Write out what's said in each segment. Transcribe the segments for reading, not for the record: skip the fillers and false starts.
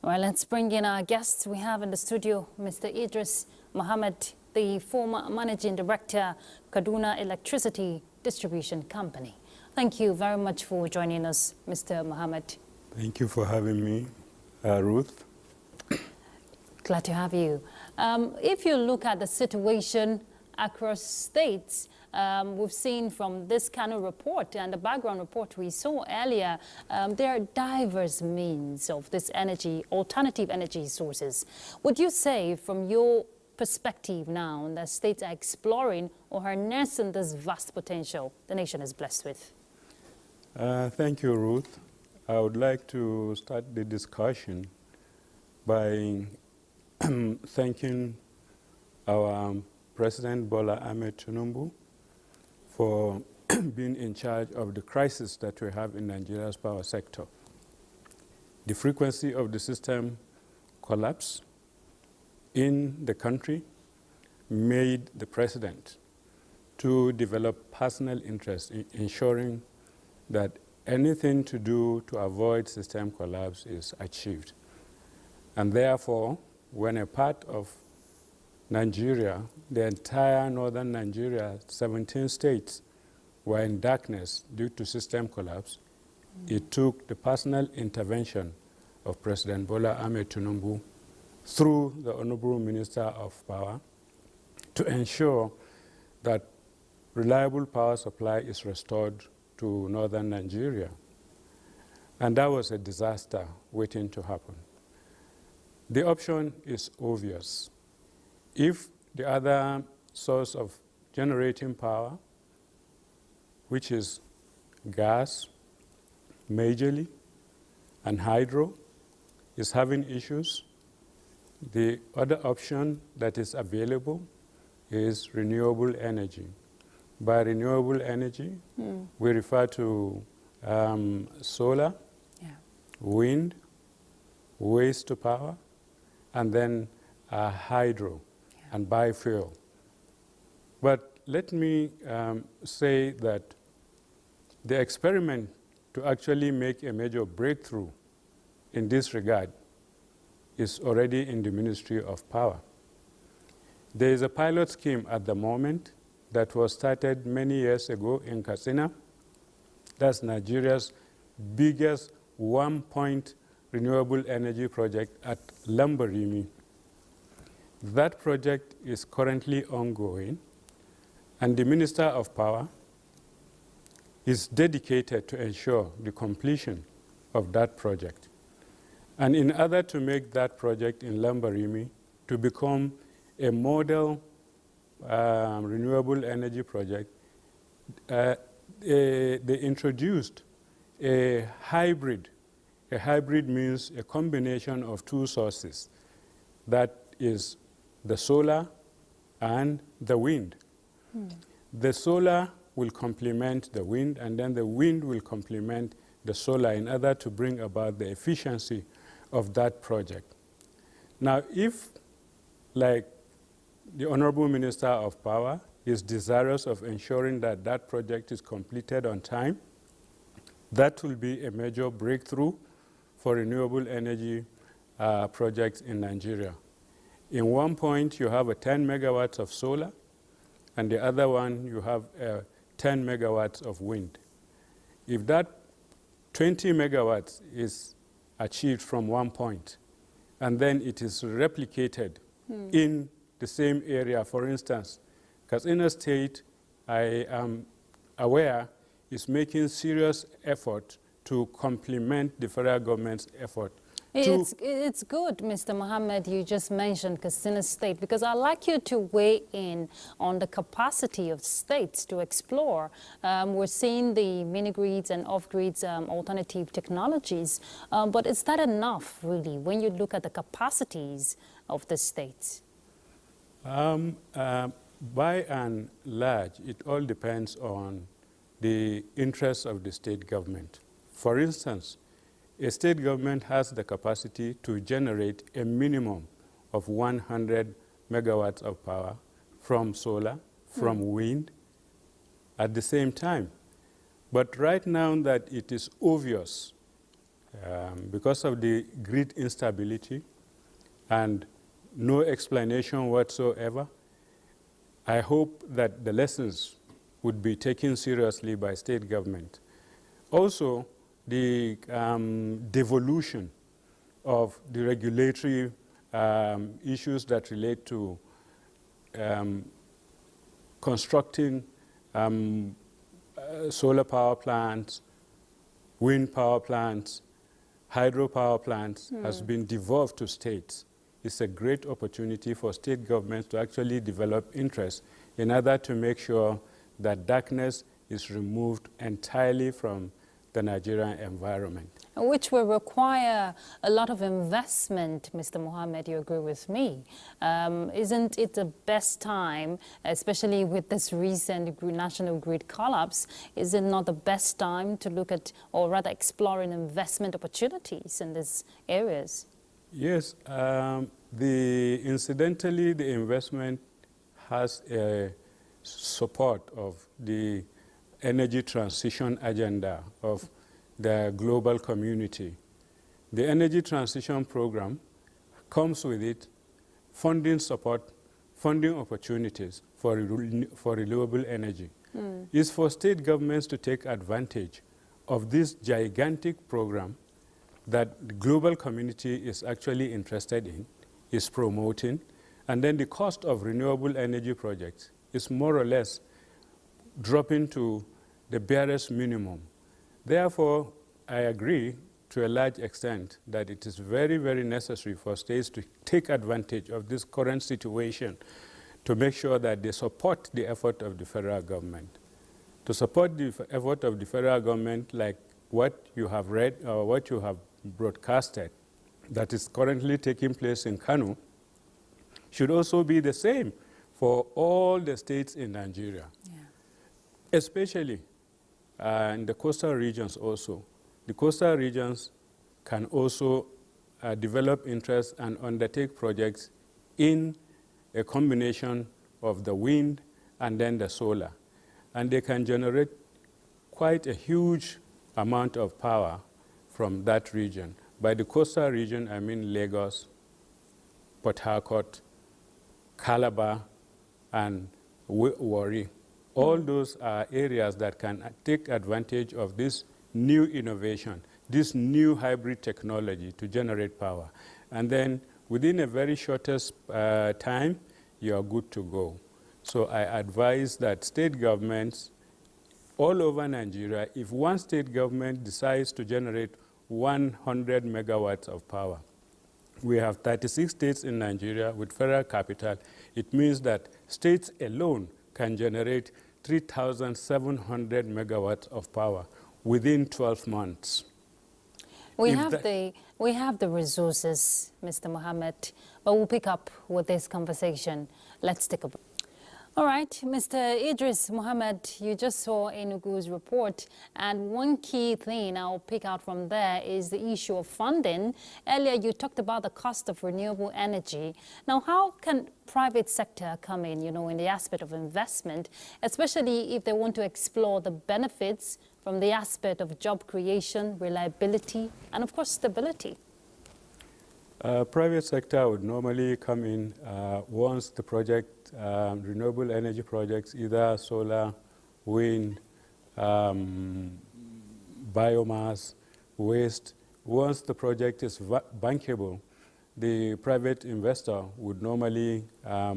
Well, let's bring in our guests. We have in the studio Mr. Idris Mohammed, the former Managing Director, Kaduna Electricity Distribution Company. Thank you very much for joining us, Mr. Mohammed. Thank you for having me, Ruth. Glad to have you. If you look at the situation across states, we've seen from this kind of report and the background report we saw earlier, there are diverse means of this energy, alternative energy sources. Would you say from your perspective now that states are exploring or harnessing this vast potential the nation is blessed with? Thank you, Ruth. I would like to start the discussion by thanking our President Bola Ahmed Tinubu for being in charge of the crisis that we have in Nigeria's power sector. The frequency of the system collapse in the country made the president to develop personal interest in ensuring that anything to do to avoid system collapse is achieved. And therefore, when a part of Nigeria, the entire northern Nigeria, 17 states, were in darkness due to system collapse, it took the personal intervention of President Bola Ahmed Tinubu through the Honorable Minister of Power to ensure that reliable power supply is restored to northern Nigeria. And that was a disaster waiting to happen. The option is obvious. If the other source of generating power, which is gas majorly and hydro, is having issues, the other option that is available is renewable energy. By renewable energy, we refer to solar, wind, waste to power, and then hydro and biofuel. But let me say that the experiment to actually make a major breakthrough in this regard is already in the Ministry of Power. There is a pilot scheme at the moment that was started many years ago in Katsina. That's Nigeria's biggest one-point renewable energy project at Lambarimi. That project is currently ongoing, and the Minister of Power is dedicated to ensure the completion of that project. And in order to make that project in Lambarimi to become a model renewable energy project, they introduced a hybrid. A hybrid means a combination of two sources. That is the solar and the wind. The solar will complement the wind, and then the wind will complement the solar in order to bring about the efficiency of that project. Now, if, like the Honorable Minister of Power is desirous of ensuring that that project is completed on time, that will be a major breakthrough for renewable energy projects in Nigeria. In one point, you have 10 megawatts of solar, and the other one, you have 10 megawatts of wind. If that 20 megawatts is achieved from one point, and then it is replicated in the same area, for instance, Katsina State, I am aware, is making serious effort to complement the federal government's effort. It's good, Mr. Mohammed, you just mentioned Katsina State, because I'd like you to weigh in on the capacity of states to explore. We're seeing the mini-grids and off-grids alternative technologies, but is that enough, really, when you look at the capacities of the states? By and large, it all depends on the interests of the state government. For instance, a state government has the capacity to generate a minimum of 100 megawatts of power from solar, from wind, at the same time. But right now that it is obvious Because of the grid instability and no explanation whatsoever, I hope that the lessons would be taken seriously by state government. Also, the devolution of the regulatory issues that relate to constructing solar power plants, wind power plants, hydropower plants has been devolved to states. It's a great opportunity for state governments to actually develop interest in order to make sure that darkness is removed entirely from the Nigerian environment. Which will require a lot of investment, Mr. Mohammed, you agree with me. Isn't it the best time, especially with this recent national grid collapse, is it not the best time to look at, or rather exploring investment opportunities in these areas? Yes, incidentally, the investment has a support of the energy transition agenda of the global community. The energy transition program comes with it funding support, funding opportunities for renewable energy. It's for state governments to take advantage of this gigantic program that the global community is actually interested in, is promoting, and then the cost of renewable energy projects is more or less dropping to the barest minimum. Therefore, I agree to a large extent that it is very, very necessary for states to take advantage of this current situation to make sure that they support the effort of the federal government. To support the effort of the federal government, like what you have read or what you have broadcasted that is currently taking place in Kano, should also be the same for all the states in Nigeria, especially in the coastal regions also. The coastal regions can also develop interest and undertake projects in a combination of the wind and then the solar. And they can generate quite a huge amount of power from that region. By the coastal region, I mean Lagos, Port Harcourt, Calabar, and Warri. All those are areas that can take advantage of this new innovation, this new hybrid technology to generate power. And then within a very shortest time, you are good to go. So I advise that state governments all over Nigeria, if one state government decides to generate 100 megawatts of power, we have 36 states in Nigeria with federal capital. It means that states alone can generate 3,700 megawatts of power within 12 months. We have the resources, Mr. Mohammed, but we'll pick up with this conversation. Let's take a break. All right, Mr. Idris Mohammed, you just saw Enugu's report, and one key thing I'll pick out from there is the issue of funding. Earlier, you talked about the cost of renewable energy. Now, how can private sector come in, in the aspect of investment, especially if they want to explore the benefits from the aspect of job creation, reliability, and of course, stability? Private sector would normally come in once the project, renewable energy projects, either solar, wind, biomass, waste. Once the project is bankable, the private investor would normally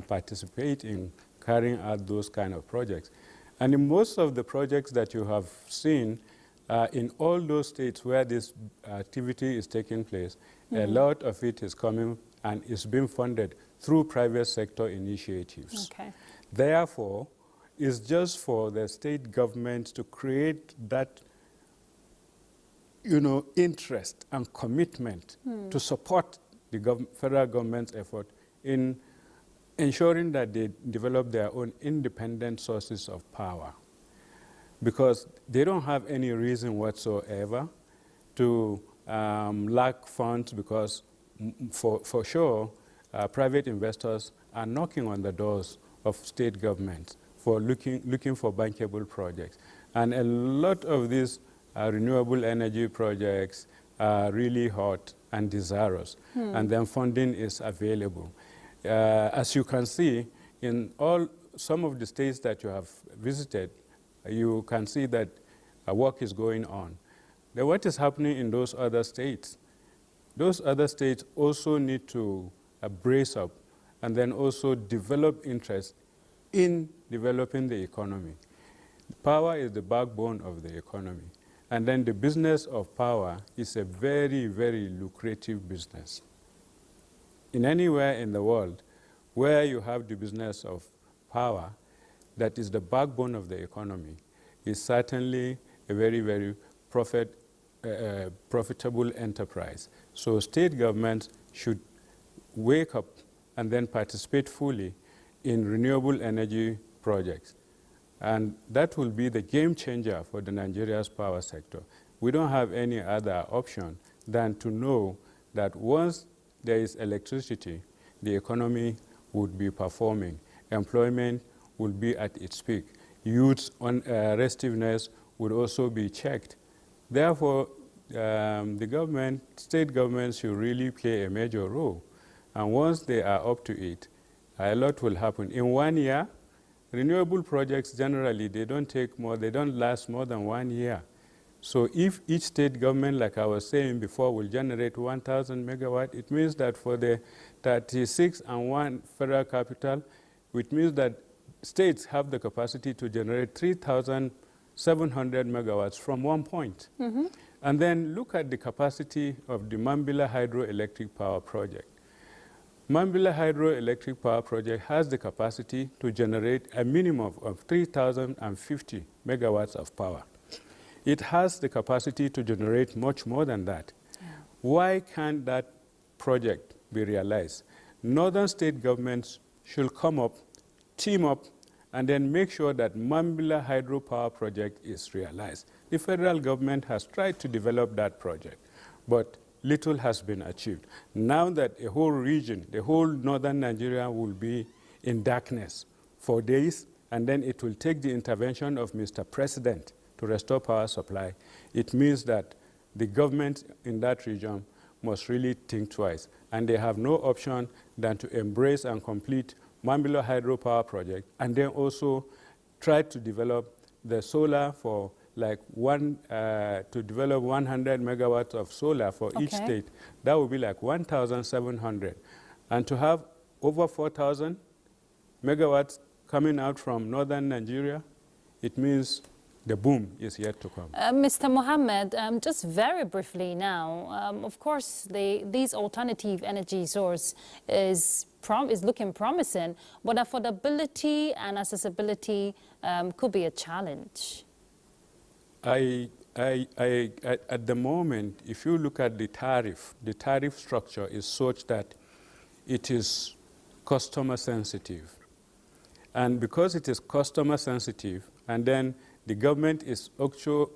participate in carrying out those kind of projects. And in most of the projects that you have seen, in all those states where this activity is taking place, a lot of it is coming and is being funded through private sector initiatives. Okay. Therefore, it's just for the state government to create that, interest and commitment to support the federal government's effort in ensuring that they develop their own independent sources of power. Because they don't have any reason whatsoever to lack funds, because for sure, private investors are knocking on the doors of state governments for looking for bankable projects. And a lot of these renewable energy projects, are really hot and desirous, and then funding is available. As you can see, in some of the states that you have visited, you can see that work is going on. Then what is happening in those other states? Those other states also need to brace up and then also develop interest in developing the economy. Power is the backbone of the economy. And then the business of power is a very, very lucrative business. In anywhere in the world where you have the business of power, that is the backbone of the economy, is certainly a very, very profitable enterprise. So state governments should wake up and then participate fully in renewable energy projects. And that will be the game changer for the Nigeria's power sector. We don't have any other option than to know that once there is electricity, the economy would be performing. Employment will be at its peak. Youth's restiveness would also be checked. Therefore, the state governments should really play a major role. And once they are up to it, a lot will happen. In 1 year, renewable projects generally, they don't last more than 1 year. So if each state government, like I was saying before, will generate 1,000 megawatt, it means that for the 36 and 1 federal capital, which means that states have the capacity to generate 3,700 megawatts from 1 point. And then look at the capacity of the Mambila hydroelectric power project. Mambila hydroelectric power project has the capacity to generate a minimum of 3,050 megawatts of power. It has the capacity to generate much more than that. Yeah. Why can't that project be realized? Northern state governments should come up, team up, and then make sure that Mambila hydropower project is realized. The federal government has tried to develop that project, but little has been achieved. Now that a whole region, the whole northern Nigeria will be in darkness for days, and then it will take the intervention of Mr. President to restore power supply, it means that the government in that region must really think twice. And they have no option than to embrace and complete Mambila hydropower project, and then also try to develop the solar for to develop 100 megawatts of solar for each state. That would be like 1,700. And to have over 4,000 megawatts coming out from northern Nigeria, it means the boom is yet to come. Mr. Mohammed, just very briefly now, of course, these alternative energy source is looking promising, but affordability and accessibility could be a challenge. At the moment, if you look at the tariff structure is such that it is customer sensitive. And because it is customer sensitive, and then the government is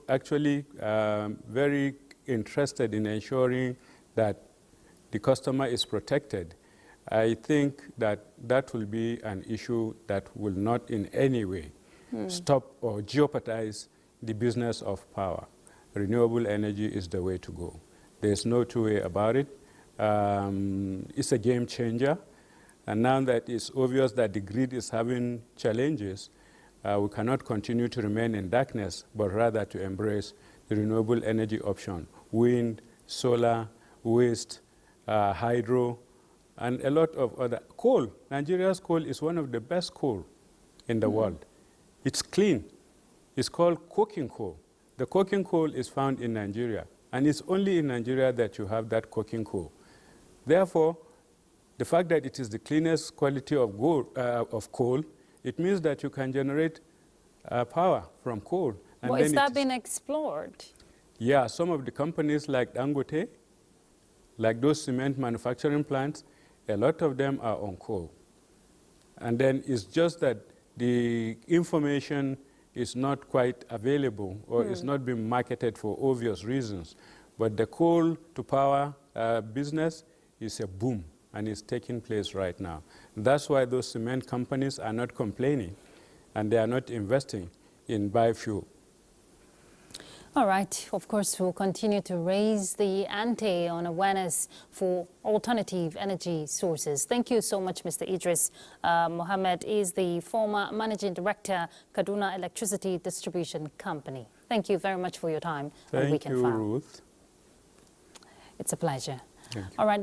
actually very interested in ensuring that the customer is protected, I think that that will be an issue that will not in any way stop or jeopardize the business of power. Renewable energy is the way to go. There's no two way about it. It's a game changer. And now that it's obvious that the grid is having challenges, we cannot continue to remain in darkness, but rather to embrace the renewable energy option. Wind, solar, waste, hydro, and a lot of other. Coal. Nigeria's coal is one of the best coal in the world. It's clean. It's called coking coal. The coking coal is found in Nigeria, and it's only in Nigeria that you have that coking coal. Therefore, the fact that it is the cleanest quality of coal, it means that you can generate power from coal. And well, is that being explored? Yeah, some of the companies like Dangote, like those cement manufacturing plants, a lot of them are on coal. And then it's just that the information is not quite available or is not being marketed for obvious reasons. But the coal to power business is a boom, and it's taking place right now. That's why those cement companies are not complaining, and they are not investing in biofuel. All right. Of course, we'll continue to raise the ante on awareness for alternative energy sources. Thank you so much, Mr. Idris. Mohammed is the former Managing Director, Kaduna Electricity Distribution Company. Thank you very much for your time on Thank Weekend you, File. Ruth. It's a pleasure. Thank you. All right.